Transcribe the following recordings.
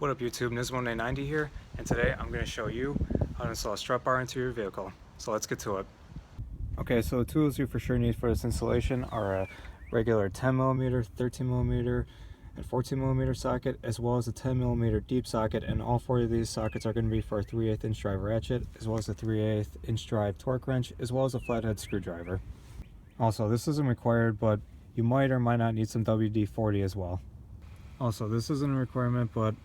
What up YouTube, Nismo 90 here, and today I'm going to show you how to install a strut bar into your vehicle. So let's get to it. Okay, so the tools you for sure need for this installation are a regular 10mm, 13mm, and 14mm socket, as well as a 10mm deep socket, and all four of these sockets are going to be for a 3/8 inch drive ratchet, as well as a 3/8 inch drive torque wrench, as well as a flathead screwdriver. Also, this isn't required, but you might or might not need some WD-40 as well. Also, this isn't a requirement, but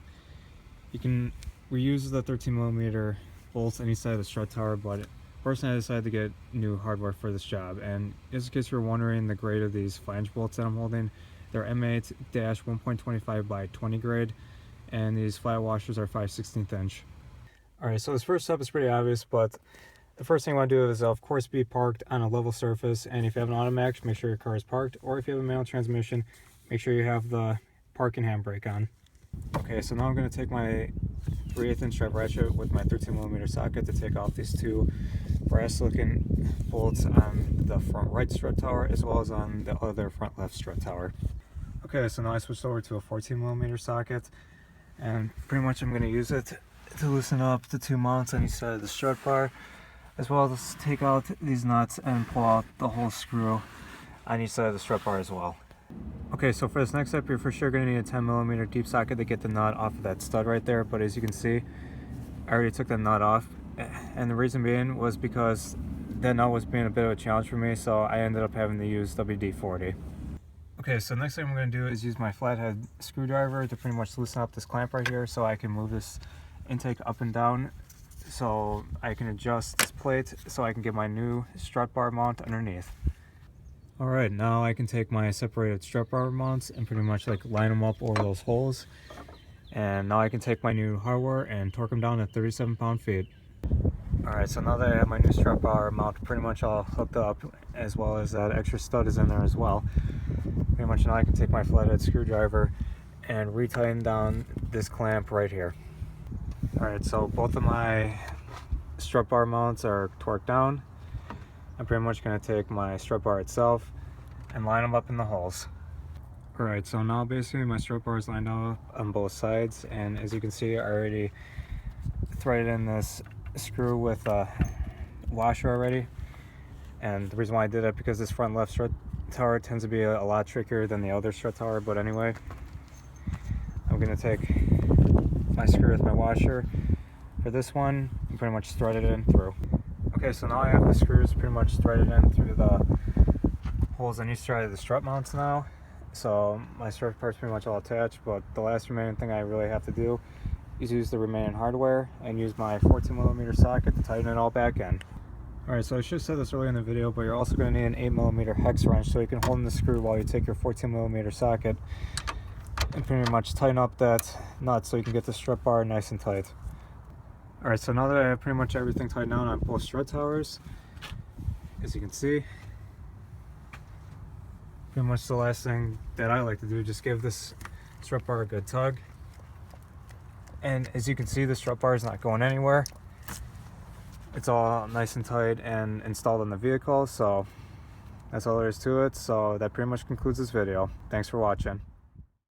you can reuse the 13mm bolts any side of the strut tower, but personally I decided to get new hardware for this job. And just in case you're wondering the grade of these flange bolts that I'm holding, they're M8-1.25 by 20 grade, and these flat washers are 5/16 inch. Alright, so this first step is pretty obvious, but the first thing you want to do is of course be parked on a level surface, and if you have an automatic, make sure your car is parked, or if you have a manual transmission, make sure you have the parking handbrake on. Okay, so now I'm going to take my 3/8 inch drive ratchet with my 13mm socket to take off these two brass looking bolts on the front right strut tower, as well as on the other front left strut tower. Okay, so now I switched over to a 14mm socket, and pretty much I'm going to use it to loosen up the two mounts on each side of the strut bar, as well as take out these nuts and pull out the whole screw on each side of the strut bar as well. Okay, so for this next step, you're for sure going to need a 10mm deep socket to get the nut off of that stud right there, but as you can see, I already took the nut off, and the reason being was because that nut was being a bit of a challenge for me, so I ended up having to use WD-40. Okay, so next thing I'm going to do is use my flathead screwdriver to pretty much loosen up this clamp right here so I can move this intake up and down, so I can adjust this plate so I can get my new strut bar mount underneath. Alright, now I can take my separated strut bar mounts and pretty much like line them up over those holes. And now I can take my new hardware and torque them down at 37 pound-feet. Alright, so now that I have my new strut bar mount pretty much all hooked up, as well as that extra stud is in there as well, pretty much now I can take my flathead screwdriver and retighten down this clamp right here. Alright, so both of my strut bar mounts are torqued down. I'm pretty much going to take my strut bar itself and line them up in the holes. Alright, so now basically my strut bar is lined up on both sides, and as you can see I already threaded in this screw with a washer already. And the reason why I did it because this front left strut tower tends to be a lot trickier than the other strut tower, but anyway, I'm going to take my screw with my washer for this one and pretty much thread it in through. Okay, so now I have the screws pretty much threaded in through the holes on each side of the strut mounts now. So my strut part's pretty much all attached, but the last remaining thing I really have to do is use the remaining hardware and use my 14mm socket to tighten it all back in. Alright, so I should have said this earlier in the video, but you're also going to need an 8mm hex wrench so you can hold in the screw while you take your 14mm socket and pretty much tighten up that nut so you can get the strut bar nice and tight. Alright, so now that I have pretty much everything tightened down on both strut towers, as you can see, pretty much the last thing that I like to do is just give this strut bar a good tug. And as you can see, the strut bar is not going anywhere. It's all nice and tight and installed in the vehicle, so that's all there is to it. So that pretty much concludes this video. Thanks for watching.